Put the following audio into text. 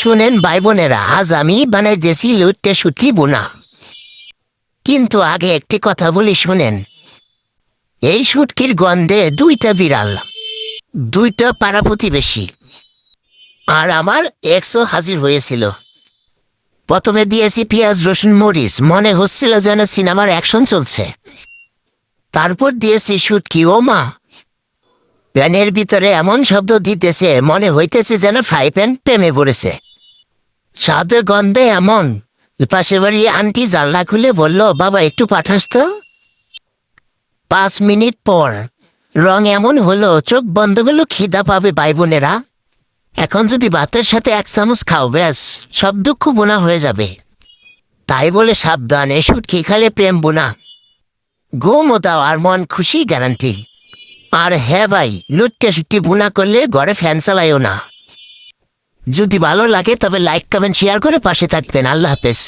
শুনেন ভাই বোনেরা, আজ আমি বানাইতেছি লুটে শুটকি বোনা। কিন্তু আগে একটি কথা বলি শুনেন। এই শুটকির গন্ধে দুইটা বিড়াল, দুইটা পাড়া প্রতিবেশী আর আমার এক্সও হাজির হয়েছিল। প্রথমে দিয়েছি পেঁয়াজ রসুন মরিচ, মনে হচ্ছিল যেন সিনেমার অ্যাকশন চলছে। তারপর দিয়েছি শুটকি, ও মা, প্যানের ভিতরে এমন শব্দ দিতেছে মনে হইতেছে যেন ফ্রাই প্যান প্রেমে পড়েছে। স্বাদে গন্ধে এমন, পাশে বাড়ি আন্টি জানলা খুলে বলল, বাবা একটু পাঠাস তো। 5 মিনিট পর রং এমন হলো, চোখ বন্ধ হলো, খিদা পাবে ভাই বোনেরা। এখন যদি ভাতের সাথে 1 চামচ খাও, ব্যাস সব দুঃখ বোনা হয়ে যাবে। তাই বলে সাবধান, এ শুটকি খালে প্রেম বোনা, ঘুমও দাও আর মন খুশি গ্যারান্টি। আর হ্যাঁ ভাই, লুটকে শুটকি বোনা করলে ঘরে ফ্যান চালাইও না। যদি ভালো লাগে তবে লাইক কমেন্ট শেয়ার করে পাশে থাকবেন। আল্লাহ হাফেজ।